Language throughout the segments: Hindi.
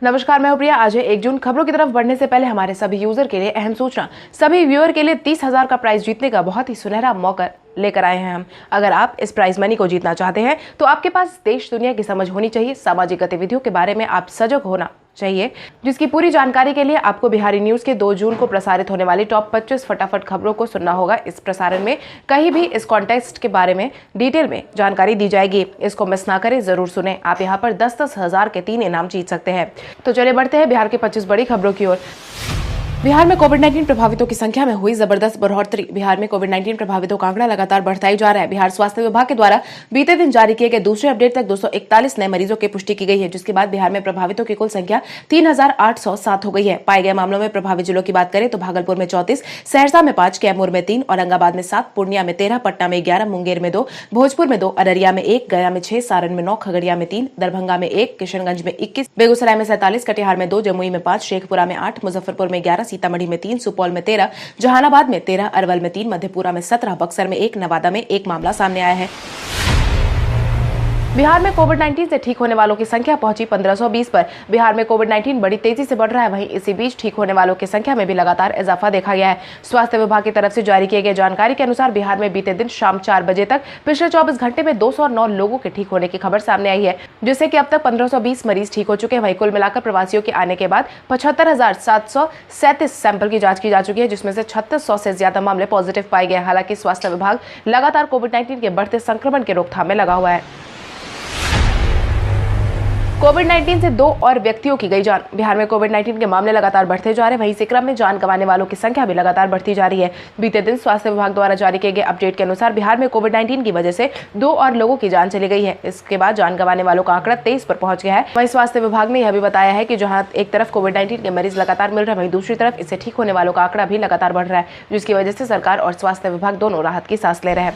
नमस्कार, मैं हूं प्रिया। आज है 1 जून। खबरों की तरफ बढ़ने से पहले हमारे सभी यूजर के लिए अहम सूचना। सभी व्यूअर के लिए 30,000 का प्राइज जीतने का बहुत ही सुनहरा मौका लेकर आए हैं हम। अगर आप इस प्राइज मनी को जीतना चाहते हैं तो आपके पास देश दुनिया की समझ होनी चाहिए। सामाजिक गतिविधियों के बारे में आप सजग होना चाहिए, जिसकी पूरी जानकारी के लिए आपको बिहारी न्यूज के 2 जून को प्रसारित होने वाली टॉप 25 फटाफट खबरों को सुनना होगा। इस प्रसारण में कहीं भी इस कॉन्टेस्ट के बारे में डिटेल में जानकारी दी जाएगी। इसको मिस ना करें, जरूर सुने। आप यहाँ पर 10-10 हजार के 3 इनाम जीत सकते हैं। तो चलिए बढ़ते हैं बिहार के 25 बड़ी खबरों की ओर। बिहार में कोविड-19 प्रभावितों की संख्या में हुई जबरदस्त बढ़ोतरी। बिहार में कोविड-19 प्रभावितों का आंकड़ा लगातार बढ़ता ही जा रहा है। बिहार स्वास्थ्य विभाग के द्वारा बीते दिन जारी किए गए दूसरे अपडेट तक 241 नए मरीजों की पुष्टि की गई है, जिसके बाद बिहार में प्रभावितों की कुल संख्या 3,807 हो गई है। पाए गए मामलों में प्रभावित जिलों की बात करें तो भागलपुर में 34, सहरसा में 5, कैमूर में 3, औरंगाबाद में 7, पूर्णिया में 13, पटना में 11, मुंगेर में 2, भोजपुर में 2, अररिया में 1, गया में 6, सारण में 9, खगड़िया में 3, दरभंगा में 1, किशनगंज में 21, बेगूसराय में 47, कटिहार में 2, जमुई में 5, शेखपुरा में 8, मुजफ्फरपुर में 11, सीतामढ़ी में 3, सुपौल में 13, जहानाबाद में 13, अरवल में 3, मधेपुरा में 17, बक्सर में 1, नवादा में 1 मामला सामने आया है। बिहार में कोविड-19 से ठीक होने वालों की संख्या पहुंची 1520 पर। बिहार में कोविड-19 बड़ी तेजी से बढ़ रहा है। वहीं इसी बीच ठीक होने वालों की संख्या में भी लगातार इजाफा देखा गया है। स्वास्थ्य विभाग की तरफ से जारी किए गए जानकारी के अनुसार बिहार में बीते दिन शाम 4 बजे तक पिछले 24 घंटे में 209 लोगों के ठीक होने की खबर सामने आई है, जिससे कि अब तक 1520 मरीज ठीक हो चुके हैं। वहीं कुल मिलाकर प्रवासियों के आने के बाद 75,737 सैंपल की जाँच की जा चुकी है, जिसमें से 3600 से ज्यादा मामले पॉजिटिव पाए गए। हालांकि स्वास्थ्य विभाग लगातार कोविड-19 के बढ़ते संक्रमण के रोकथाम में लगा हुआ है। कोविड-19 से 2 और व्यक्तियों की गई जान। बिहार में कोविड-19 के मामले लगातार बढ़ते जा रहे हैं। वहीं इसी क्रम में जान गंवाने वालों की संख्या भी लगातार बढ़ती जा रही है। बीते दिन स्वास्थ्य विभाग द्वारा जारी किए गए अपडेट के अनुसार बिहार में कोविड-19 की वजह से 2 और लोगों की जान चली गई है। इसके बाद जान गंवाने वालों का आंकड़ा 23 पर पहुंच गया है। वहीं स्वास्थ्य विभाग ने यह भी बताया है कि जहां एक तरफ कोविड-19 के मरीज लगातार मिल रहे हैं, वहीं दूसरी तरफ इससे ठीक होने वालों का आंकड़ा भी लगातार बढ़ रहा है, जिसकी वजह से सरकार और स्वास्थ्य विभाग दोनों राहत की सांस ले रहे हैं।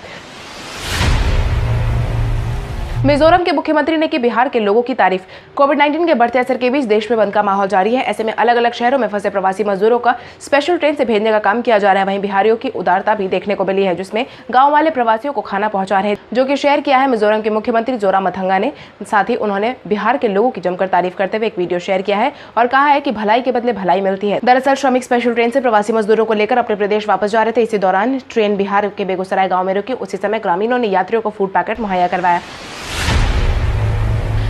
मिजोरम के मुख्यमंत्री ने की बिहार के लोगों की तारीफ। कोविड-19 के बढ़ते असर के बीच देश में बंद का माहौल जारी है। ऐसे में अलग अलग शहरों में फंसे प्रवासी मजदूरों का स्पेशल ट्रेन से भेजने का काम किया जा रहा है। वहीं बिहारियों की उदारता भी देखने को मिली है, जिसमें गांव वाले प्रवासियों को खाना पहुंचा रहे हैं, जो कि शेयर किया है मिजोरम के मुख्यमंत्री जोरामथंगा ने। साथ ही उन्होंने बिहार के लोगों की जमकर तारीफ करते हुए एक वीडियो शेयर किया है और कहा है कि भलाई के बदले भलाई मिलती है। दरअसल श्रमिक स्पेशल ट्रेन से प्रवासी मजदूरों को लेकर अपने प्रदेश वापस जा रहे थे। इसी दौरान ट्रेन बिहार के बेगूसराय गाँव में रुकी। उसी समय ग्रामीणों ने यात्रियों को फूड पैकेट मुहैया करवाया।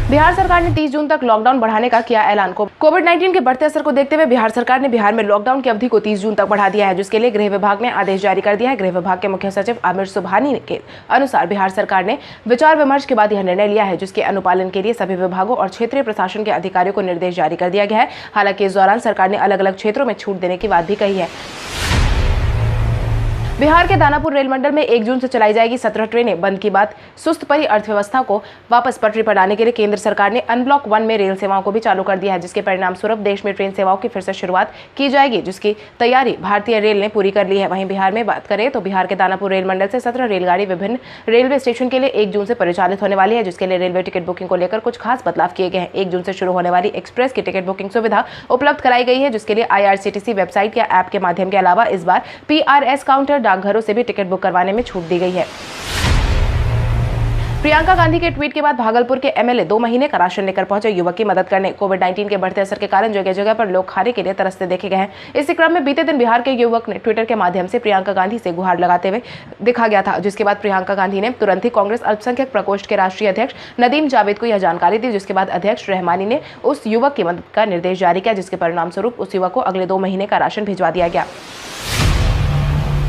बिहार सरकार ने 30 जून तक लॉकडाउन बढ़ाने का किया ऐलान। कोविड-19 के बढ़ते असर को देखते हुए बिहार सरकार ने बिहार में लॉकडाउन की अवधि को 30 जून तक बढ़ा दिया है, जिसके लिए गृह विभाग ने आदेश जारी कर दिया है। गृह विभाग के मुख्य सचिव आमिर सुबहानी के अनुसार बिहार सरकार ने विचार विमर्श के बाद यह निर्णय लिया है, जिसके अनुपालन के लिए सभी विभागों और क्षेत्रीय प्रशासन के अधिकारियों को निर्देश जारी कर दिया गया है। हालांकि इस दौरान सरकार ने अलग अलग क्षेत्रों में छूट देने की बात भी कही है। बिहार के दानापुर रेल मंडल में 1 जून से चलाई जाएगी 17 ट्रेनें। बंद की बात सुस्त पड़ी अर्थव्यवस्था को वापस पटरी पर लाने के लिए केंद्र सरकार ने अनब्लॉक 1 में रेल सेवाओं को भी चालू कर दिया है, जिसके परिणाम स्वरूप देश में ट्रेन सेवाओं की फिर से शुरुआत की जाएगी, जिसकी तैयारी भारतीय रेल ने पूरी कर ली है। वहीं बिहार में बात करें तो बिहार के दानापुर रेल मंडल से 17 रेलगाड़ी विभिन्न रेलवे स्टेशन के लिए 1 जून से परिचालित होने वाली है, जिसके लिए रेलवे टिकट बुकिंग को लेकर कुछ खास बदलाव किए गए हैं। 1 जून से शुरू होने वाली एक्सप्रेस की टिकट बुकिंग सुविधा उपलब्ध कराई गई है, जिसके लिए IRCTC वेबसाइट या ऐप के माध्यम के अलावा इस बार PRS काउंटर डाकघरों से भी टिकट बुक करवाने में छूट दी गई है। प्रियंका गांधी के ट्वीट के बाद भागलपुर के MLA 2 महीने का राशन लेकर पहुंचे युवक की मदद करने। कोविड-19 के बढ़ते असर के कारण जगह जगह पर लोग खाने के लिए तरसते देखे गए हैं। इसी क्रम में बीते दिन बिहार के युवक ने ट्विटर के माध्यम से प्रियंका गांधी से गुहार लगाते हुए दिखा गया था, जिसके बाद प्रियंका गांधी ने तुरंत ही कांग्रेस अल्पसंख्यक प्रकोष्ठ के राष्ट्रीय अध्यक्ष नदीम जावेद को यह जानकारी दी, जिसके बाद अध्यक्ष रहमानी ने उस युवक की मदद का निर्देश जारी किया, जिसके परिणाम स्वरूप उस युवक को अगले 2 महीने का राशन भिजवा दिया गया।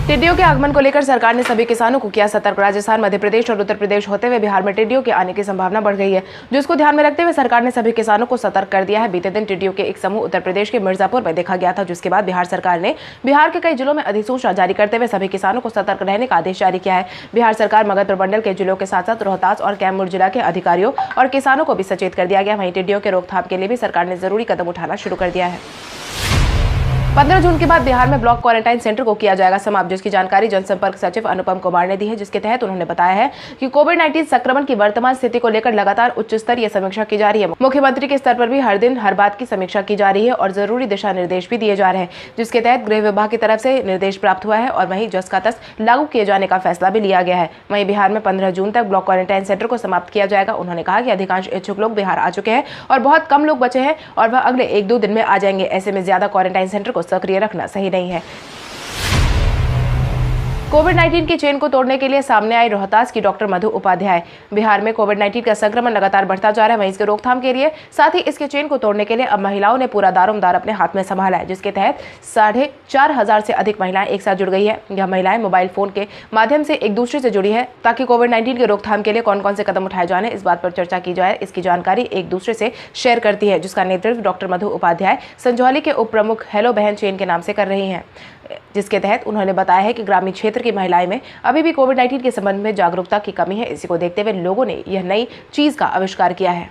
टिड्डियों के आगमन को लेकर सरकार ने सभी किसानों को किया सतर्क। राजस्थान, मध्य प्रदेश और उत्तर प्रदेश होते हुए बिहार में टिड्डियों के आने की संभावना बढ़ गई है, जिसको ध्यान में रखते हुए सरकार ने सभी किसानों को सतर्क कर दिया है। बीते दिन टिड्डियों के एक समूह उत्तर प्रदेश के मिर्जापुर में देखा गया था, जिसके बाद बिहार सरकार ने बिहार के कई जिलों में अधिसूचना जारी करते हुए सभी किसानों को सतर्क रहने का आदेश जारी किया है। बिहार सरकार मगध प्रमंडल के जिलों के साथ साथ रोहतास और कैमूर जिला के अधिकारियों और किसानों को भी सचेत कर दिया गया। वहीं टिड्डियों के रोकथाम के लिए भी सरकार ने जरूरी कदम उठाना शुरू कर दिया है। 15 जून के बाद बिहार में ब्लॉक क्वारंटाइन सेंटर को किया जाएगा समाप्त, जिसकी जानकारी जनसंपर्क सचिव अनुपम कुमार ने दी है। जिसके तहत उन्होंने बताया है कि कोविड-19 संक्रमण की वर्तमान स्थिति को लेकर लगातार उच्च स्तरीय समीक्षा की जा रही है। मुख्यमंत्री के स्तर पर भी हर दिन हर बात की समीक्षा की जा रही है और जरूरी दिशा निर्देश भी दिए जा रहे हैं, जिसके तहत गृह विभाग की तरफ से निर्देश प्राप्त हुआ है और वहीं जस का तस लागू किए जाने का फैसला भी लिया गया है। वहीं बिहार में 15 जून तक ब्लॉक क्वारंटाइन सेंटर को समाप्त किया जाएगा। उन्होंने कहा कि अधिकांश इच्छुक लोग बिहार आ चुके हैं और बहुत कम लोग बचे हैं और वह अगले 1-2 दिन में आ जाएंगे। ऐसे में ज्यादा क्वारंटाइन सेंटर को सक्रिय रखना सही नहीं है। कोविड-19 की चेन को तोड़ने के लिए सामने आई रोहतास की डॉक्टर मधु उपाध्याय। बिहार में कोविड-19 का संक्रमण लगातार बढ़ता जा रहा है, वहीं इसके रोकथाम के लिए साथ ही इसके चेन को तोड़ने के लिए अब महिलाओं ने पूरा दारोमदार अपने हाथ में संभाला है, जिसके तहत 4,500 से अधिक महिलाएं एक साथ जुड़ गई है। यह महिलाएं मोबाइल फोन के माध्यम से एक दूसरे से जुड़ी है ताकि कोविड-19 के रोकथाम के लिए कौन कौन से कदम उठाए जाने इस बात पर चर्चा की जाए। इसकी जानकारी एक दूसरे से शेयर करती है, जिसका नेतृत्व डॉक्टर मधु उपाध्याय संजौली के उप प्रमुख हेलो बहन चेन के नाम से कर रही हैं। जिसके तहत उन्होंने बताया है कि ग्रामीण क्षेत्र की महिलाएं में अभी भी कोविड-19 के संबंध में जागरूकता की कमी है। इसी को देखते हुए लोगों ने यह नई चीज का आविष्कार किया है।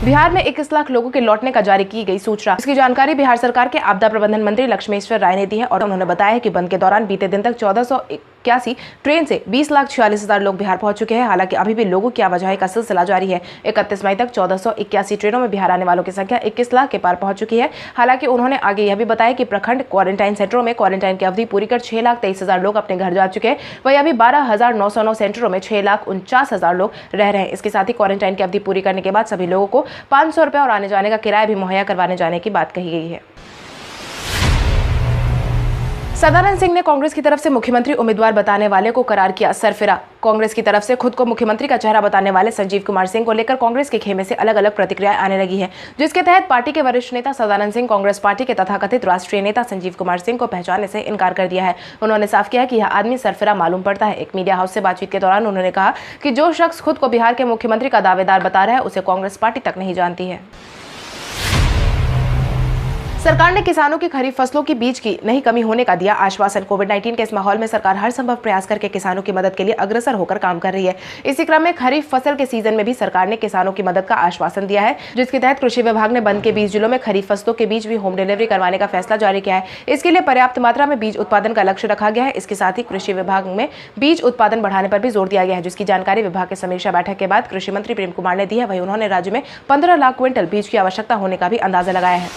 बिहार में 21 लाख लोगों के लौटने का जारी की गई सूचना। इसकी जानकारी बिहार सरकार के आपदा प्रबंधन मंत्री लक्ष्मेश्वर राय ने दी है और उन्होंने बताया है कि बंद के दौरान बीते दिन तक 1481 ट्रेन से 20,46,000 लोग बिहार पहुंच चुके हैं। हालांकि अभी भी लोगों की आवाजाही का सिलसिला जारी है। 31 मई तक 1481 ट्रेनों में बिहार आने वालों की संख्या 21 लाख के पार पहुंच चुकी है। हालांकि उन्होंने आगे यह भी बताया कि प्रखंड क्वारंटाइन सेंटरों में क्वारंटाइन की अवधि पूरी कर 6,23,000 लोग अपने घर जा चुके हैं। वहीं अभी 12,909 सेंटरों में 6,49,000 लोग रह रहे हैं। इसके साथ ही क्वारंटाइन की अवधि पूरी करने के बाद सभी लोगों को 500 रुपए और आने जाने का किराया भी मुहैया करवाने जाने की बात कही गई है। सदानंद सिंह ने कांग्रेस की तरफ से मुख्यमंत्री उम्मीदवार बताने वाले को करार किया सरफिरा। कांग्रेस की तरफ से खुद को मुख्यमंत्री का चेहरा बताने वाले संजीव कुमार सिंह को लेकर कांग्रेस के खेमे से अलग अलग प्रतिक्रियाएं आने लगी है, जिसके तहत पार्टी के वरिष्ठ नेता सदानंद सिंह कांग्रेस पार्टी के तथाकथित राष्ट्रीय नेता संजीव कुमार सिंह को पहचानने से इनकार कर दिया है। उन्होंने साफ किया कि यह आदमी सरफिरा मालूम पड़ता है। एक मीडिया हाउस से बातचीत के दौरान उन्होंने कहा कि जो शख्स खुद को बिहार के मुख्यमंत्री का दावेदार बता रहा है उसे कांग्रेस पार्टी तक नहीं जानती है। सरकार ने किसानों की खरीफ फसलों की बीज की नहीं कमी होने का दिया आश्वासन। कोविड-19 के इस माहौल में सरकार हर संभव प्रयास करके किसानों की मदद के लिए अग्रसर होकर काम कर रही है। इसी क्रम में खरीफ फसल के सीजन में भी सरकार ने किसानों की मदद का आश्वासन दिया है, जिसके तहत कृषि विभाग ने बंद के 20 जिलों में खरीफ फसलों के बीज भी होम डिलीवरी करवाने का फैसला जारी किया है। इसके लिए पर्याप्त मात्रा में बीज उत्पादन का लक्ष्य रखा गया है। इसके साथ ही कृषि विभाग में बीज उत्पादन बढ़ाने पर भी जोर दिया गया है, जिसकी जानकारी विभाग की समीक्षा बैठक के बाद कृषि मंत्री प्रेम कुमार ने दी है। वहीं उन्होंने राज्य में 15 लाख क्विंटल बीज की आवश्यकता होने का भी अंदाजा लगाया है।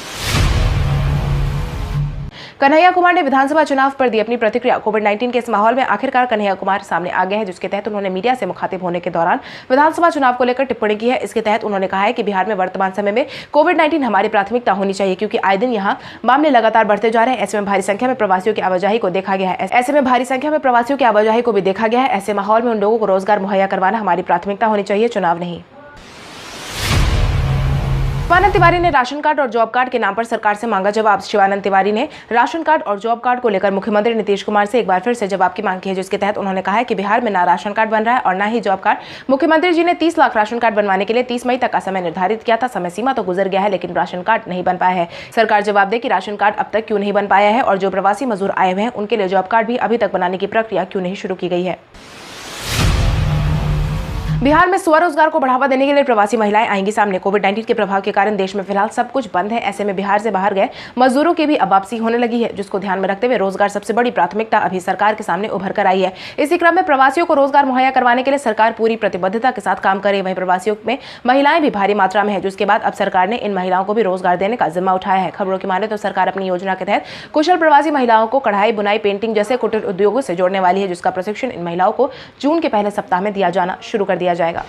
कन्हैया कुमार ने विधानसभा चुनाव पर दी अपनी प्रतिक्रिया। कोविड-19 के इस माहौल में आखिरकार कन्हैया कुमार सामने आ गए हैं, जिसके तहत उन्होंने मीडिया से मुखातिब होने के दौरान विधानसभा चुनाव को लेकर टिप्पणी की है। इसके तहत उन्होंने कहा है कि बिहार में वर्तमान समय में कोविड-19 हमारी प्राथमिकता होनी चाहिए, क्योंकि आए दिन यहाँ मामले लगातार बढ़ते जा रहे हैं। ऐसे में भारी संख्या में प्रवासियों की आवाजाही को देखा गया है। ऐसे माहौल में उन लोगों को रोजगार मुहैया करवाना हमारी प्राथमिकता होनी चाहिए, चुनाव नहीं। शिवानंद तिवारी ने राशन कार्ड और जॉब कार्ड के नाम पर सरकार से मांगा जवाब। शिवानंद तिवारी ने राशन कार्ड और जॉब कार्ड को लेकर मुख्यमंत्री नीतीश कुमार से एक बार फिर से जवाब की मांग की है, जिसके तहत उन्होंने कहा है कि बिहार में ना राशन कार्ड बन रहा है और ना ही जॉब कार्ड। मुख्यमंत्री जी ने 30 लाख राशन कार्ड बनवाने के लिए 30 मई तक का समय निर्धारित किया था। समय सीमा तो गुजर गया है, लेकिन राशन कार्ड नहीं बन पाया है। सरकार जवाब दे कि राशन कार्ड अब तक क्यों नहीं बन पाया है और जो प्रवासी मजदूर आए हुए हैं उनके लिए जॉब कार्ड भी अभी तक बनाने की प्रक्रिया क्यों नहीं शुरू की गई है। बिहार में स्वरोजगार को बढ़ावा देने के लिए प्रवासी महिलाएं आएंगी सामने। कोविड-19 के प्रभाव के कारण देश में फिलहाल सब कुछ बंद है। ऐसे में बिहार से बाहर गए मजदूरों की भी अब वापसी होने लगी है, जिसको ध्यान में रखते हुए रोजगार सबसे बड़ी प्राथमिकता अभी सरकार के सामने उभर कर आई है। इसी क्रम में प्रवासियों को रोजगार मुहैया करवाने के लिए सरकार पूरी प्रतिबद्धता के साथ काम कर रही है। वहीं प्रवासियों में महिलाएं भी भारी मात्रा में है, जिसके बाद अब सरकार ने इन महिलाओं को भी रोजगार देने का जिम्मा उठाया है। खबरों की माने तो सरकार अपनी योजना के तहत कुशल प्रवासी महिलाओं को कढ़ाई, बुनाई, पेंटिंग जैसे कुटीर उद्योगों से जोड़ने वाली है, जिसका प्रशिक्षण इन महिलाओं को जून के पहले सप्ताह में दिया जाना शुरू कर दिया जाएगा।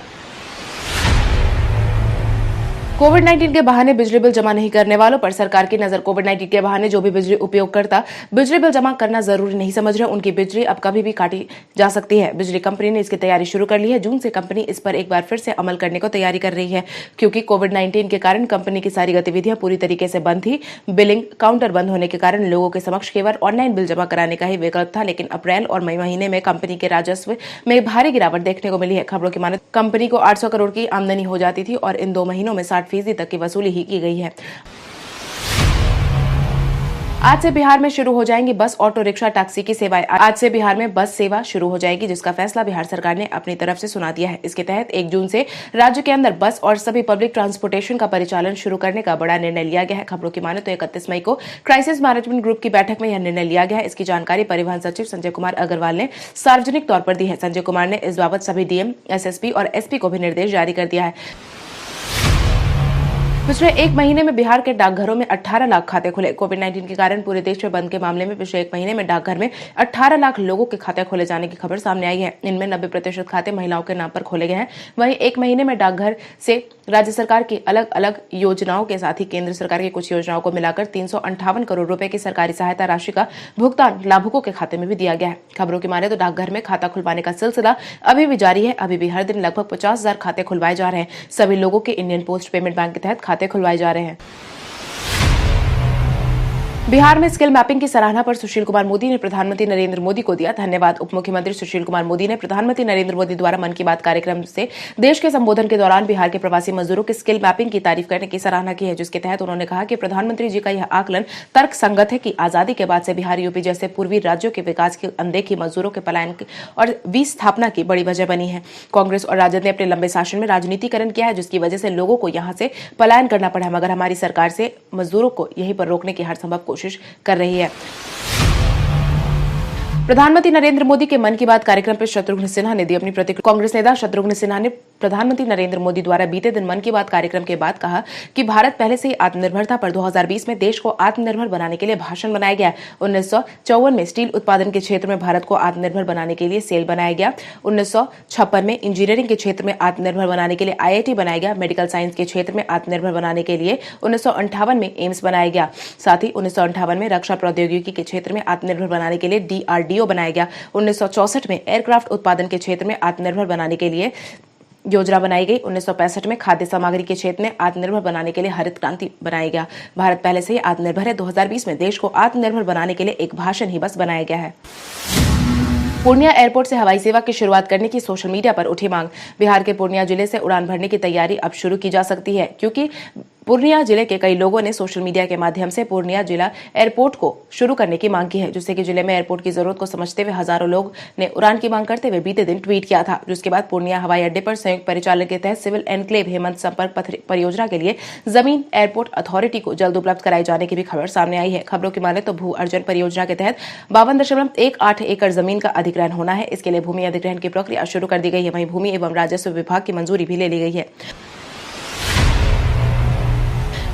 कोविड-19 के बहाने बिजली बिल जमा नहीं करने वालों पर सरकार की नजर। कोविड-19 के बहाने जो भी बिजली उपयोगकर्ता बिजली बिल जमा करना जरूरी नहीं समझ रहे, उनकी बिजली अब कभी भी काटी जा सकती है। बिजली कंपनी ने इसकी तैयारी शुरू कर ली है। जून से कंपनी इस पर एक बार फिर से अमल करने को तैयारी कर रही है, क्योंकि कोविड-19 के कारण कंपनी की सारी गतिविधियां पूरी तरीके से बंद थी। बिलिंग काउंटर बंद होने के कारण लोगों के समक्ष केवल ऑनलाइन बिल जमा कराने का ही विकल्प था, लेकिन अप्रैल और मई महीने में कंपनी के राजस्व में भारी गिरावट देखने को मिली है। खबरों की माने कंपनी को 800 करोड़ की आमदनी हो जाती थी और इन 2 महीनों में 60% तक की वसूली ही की गई है। आज से बिहार में शुरू हो जाएंगी बस, ऑटो रिक्शा, टैक्सी की सेवाएं। आज से बिहार में बस सेवा शुरू हो जाएगी, जिसका फैसला बिहार सरकार ने अपनी तरफ से सुना दिया है। इसके तहत 1 जून से राज्य के अंदर बस और सभी पब्लिक ट्रांसपोर्टेशन का परिचालन शुरू करने का बड़ा निर्णय लिया गया है। खबरों की माने तो 31 मई को क्राइसिस मैनेजमेंट ग्रुप की बैठक में यह निर्णय लिया गया है। इसकी जानकारी परिवहन सचिव संजय कुमार अग्रवाल ने सार्वजनिक तौर पर दी है। संजय कुमार ने इस बाबत सभी डीएम, एसएसपी और एसपी को भी निर्देश जारी कर दिया है। पिछले 1 महीने में बिहार के डाकघरों में 18 लाख खाते खुले। कोविड-19 के कारण पूरे देश में बंद के मामले में पिछले 1 महीने में डाकघर में 18 लाख लोगों के खाते खोले जाने की खबर सामने आई है। इनमें 90% खाते महिलाओं के नाम पर खोले गए हैं। वहीं 1 महीने में डाकघर से राज्य सरकार की अलग अलग योजनाओं के साथ ही केंद्र सरकार की कुछ योजनाओं को मिलाकर 358 करोड़ रुपए की सरकारी सहायता राशि का भुगतान लाभुकों के खाते में भी दिया गया है। खबरों की माने तो डाकघर में खाता खुलवाने का सिलसिला अभी भी जारी है। अभी भी हर दिन लगभग 50,000 खाते खुलवाए जा रहे हैं। सभी लोगों के इंडियन पोस्ट पेमेंट बैंक के तहत खाते खुलवाए जा रहे हैं। बिहार में स्किल मैपिंग की सराहना पर सुशील कुमार मोदी ने प्रधानमंत्री नरेंद्र मोदी को दिया धन्यवाद। उप मुख्यमंत्री सुशील कुमार मोदी ने प्रधानमंत्री नरेंद्र मोदी द्वारा मन की बात कार्यक्रम से देश के संबोधन के दौरान बिहार के प्रवासी मजदूरों की स्किल मैपिंग की तारीफ करने की सराहना की है, जिसके तहत उन्होंने कहा कि प्रधानमंत्री जी का यह आकलन तर्क संगत है कि आजादी के बाद से बिहार, यूपी जैसे पूर्वी राज्यों के विकास की अनदेखी, मजदूरों के पलायन और विस्थापना की बड़ी वजह बनी है। कांग्रेस और राजद ने अपने लंबे शासन में राजनीतिकरण किया है, जिसकी वजह से लोगों को यहां से पलायन करना पड़ा है, मगर हमारी सरकार से मजदूरों को यहीं पर रोकने की हर संभव कोशिश कर रही है। प्रधानमंत्री नरेंद्र मोदी के मन की बात कार्यक्रम पर शत्रुघ्न सिन्हा ने दी अपनी प्रतिक्रिया। कांग्रेस नेता शत्रुघ्न सिन्हा ने प्रधानमंत्री नरेंद्र मोदी द्वारा बीते दिन मन की बात कार्यक्रम के बाद कहा कि भारत पहले से ही आत्मनिर्भर था, पर 2020 में देश को आत्मनिर्भर बनाने के लिए भाषण बनाया गया। 1954 में स्टील उत्पादन के क्षेत्र में भारत को आत्मनिर्भर बनाने के लिए सेल बनाया गया। 1956 में इंजीनियरिंग के क्षेत्र में आत्मनिर्भर बनाने के लिए आईआईटी बनाया गया। मेडिकल साइंस के क्षेत्र में आत्मनिर्भर बनाने के लिए 1958 में एम्स बनाया गया। साथ ही 1958 में रक्षा प्रौद्योगिकी के क्षेत्र में आत्मनिर्भर बनाने के लिए DRDO बनाया गया। 1964 में एयरक्राफ्ट उत्पादन के क्षेत्र में आत्मनिर्भर बनाने के लिए योजना बनाई गई। 1965 में खाद्य सामग्री के क्षेत्र में आत्मनिर्भर बनाने के लिए हरित क्रांति बनाया गया। भारत पहले से ही आत्मनिर्भर है। 2020 में देश को आत्मनिर्भर बनाने के लिए एक भाषण ही बस बनाया गया है। पूर्णिया एयरपोर्ट से हवाई सेवा की शुरुआत करने की सोशल मीडिया पर उठी मांग। बिहार के पूर्णिया जिले से उड़ान भरने की तैयारी अब शुरू की जा सकती है, क्योंकि पूर्णिया जिले के कई लोगों ने सोशल मीडिया के माध्यम से पूर्णिया जिला एयरपोर्ट को शुरू करने की मांग की है, जिससे कि जिले में एयरपोर्ट की जरूरत को समझते हुए हजारों लोग ने उड़ान की मांग करते हुए बीते दिन ट्वीट किया था। जिसके बाद पूर्णिया हवाई अड्डे पर संयुक्त परिचालन के तहत सिविल एनक्लेव हेमंत संपर्क पथ परियोजना के लिए जमीन एयरपोर्ट अथॉरिटी को जल्द उपलब्ध कराए जाने की भी खबर सामने आई है। खबरों की माने तो भू अर्जन परियोजना के तहत 52.18 एकड़ जमीन का अधिग्रहण होना है। इसके लिए भूमि अधिग्रहण की प्रक्रिया शुरू कर दी गई है। वहीं भूमि एवं राजस्व विभाग की मंजूरी भी ले ली गई है।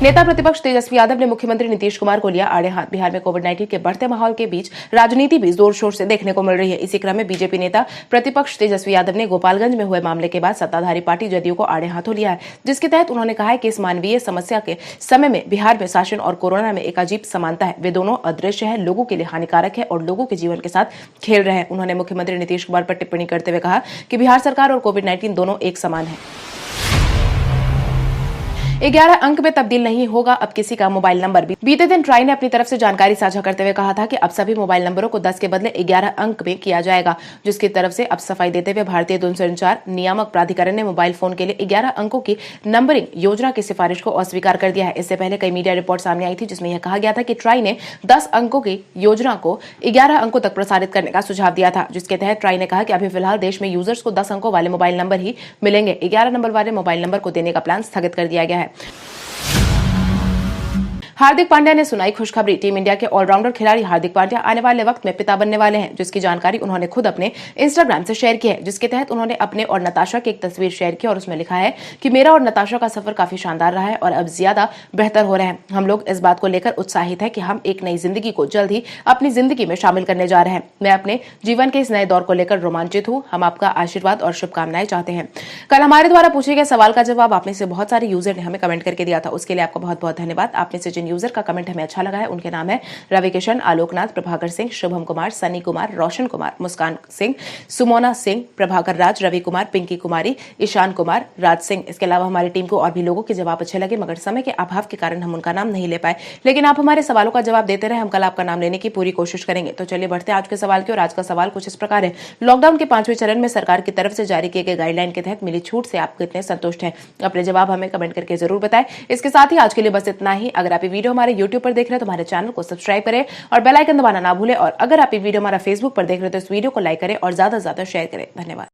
नेता प्रतिपक्ष तेजस्वी यादव ने मुख्यमंत्री नीतीश कुमार को लिया आड़े हाथ। बिहार में कोविड-19 के बढ़ते माहौल के बीच राजनीति भी जोर शोर से देखने को मिल रही है। इसी क्रम में बीजेपी नेता प्रतिपक्ष तेजस्वी यादव ने गोपालगंज में हुए मामले के बाद सत्ताधारी पार्टी जदयू को आड़े हाथों लिया है, जिसके तहत उन्होंने कहा है कि इस मानवीय समस्या के समय में बिहार में शासन और कोरोना में एक अजीब समानता है। वे दोनों अदृश्य है, लोगों के लिए हानिकारक है और लोगों के जीवन के साथ खेल रहे हैं। उन्होंने मुख्यमंत्री नीतीश कुमार पर टिप्पणी करते हुए कहा कि बिहार सरकार और कोविड-19 दोनों एक समान है। 11 अंक में तब्दील नहीं होगा अब किसी का मोबाइल नंबर। बीते दिन ट्राई ने अपनी तरफ से जानकारी साझा करते हुए कहा था कि अब सभी मोबाइल नंबरों को 10 के बदले 11 अंक में किया जाएगा, जिसकी तरफ से अब सफाई देते हुए भारतीय दूरसंचार नियामक प्राधिकरण ने मोबाइल फोन के लिए 11 अंकों की नंबरिंग योजना की सिफारिश को अस्वीकार कर दिया है। इससे पहले कई मीडिया रिपोर्ट सामने आई थी, जिसमें यह कहा गया था कि ट्राई ने 10 अंकों की योजना को 11 अंकों तक प्रसारित करने का सुझाव दिया था, जिसके तहत ट्राई ने कहा कि अभी फिलहाल देश में यूजर्स को 10 अंकों वाले मोबाइल नंबर ही मिलेंगे। 11 नंबर वाले मोबाइल नंबर को देने का प्लान स्थगित कर दिया गया है। हार्दिक पांड्या ने सुनाई खुशखबरी। टीम इंडिया के ऑलराउंडर खिलाड़ी हार्दिक पांड्या आने वाले वक्त में पिता बनने वाले हैं, जिसकी जानकारी उन्होंने खुद अपने इंस्टाग्राम से शेयर की है, जिसके तहत उन्होंने अपने और नताशा की एक तस्वीर शेयर की और उसमें लिखा है कि मेरा और नताशा का सफर काफी शानदार रहा है और अब ज्यादा बेहतर हो रहे हैं। हम लोग इस बात को लेकर उत्साहित है कि हम एक नई जिंदगी को जल्द ही अपनी जिंदगी में शामिल करने जा रहे हैं। मैं अपने जीवन के इस नए दौर को लेकर रोमांचित हूँ। हम आपका आशीर्वाद और शुभकामनाएं चाहते हैं। कल हमारे द्वारा पूछे गए सवाल का जवाब आप में से बहुत सारे यूजर ने हमें कमेंट करके दिया था, उसके लिए आपका बहुत बहुत धन्यवाद। आप में से जिन यूजर का कमेंट हमें अच्छा लगा है उनके नाम है रवि किशन, आलोकनाथ, प्रभाकर सिंह, शुभम कुमार, सनी कुमार, रोशन कुमार, मुस्कान सिंह, सुमोना सिंह, प्रभाकर राज, रवि कुमार, पिंकी कुमारी, ईशान कुमार, राज सिंह। इसके अलावा हमारी टीम को और भी लोगों के जवाब अच्छे लगे, मगर समय के अभाव के कारण हम उनका नाम नहीं ले पाए, लेकिन आप हमारे सवालों का जवाब देते रहे। हम कल आपका नाम लेने की पूरी कोशिश करेंगे। तो चलिए बढ़ते हैं आज के सवाल की ओर। आज का सवाल कुछ इस प्रकार है। लॉकडाउन के 5वें चरण में सरकार की तरफ से जारी किए गए गाइडलाइन के तहत मिली छूट से आप कितने संतुष्ट हैं? अपने जवाब हमें कमेंट करके जरूर बताएं। इसके साथ ही आज के लिए बस इतना ही। अगर आप वीडियो हमारे यूट्यूब पर देख रहे हैं तो हमारे चैनल को सब्सक्राइब करें और बेल आइकन दबाना ना भूलें। और अगर आप ये वीडियो हमारा फेसबुक पर देख रहे हैं तो इस वीडियो को लाइक करें और ज्यादा से ज्यादा शेयर करें। धन्यवाद।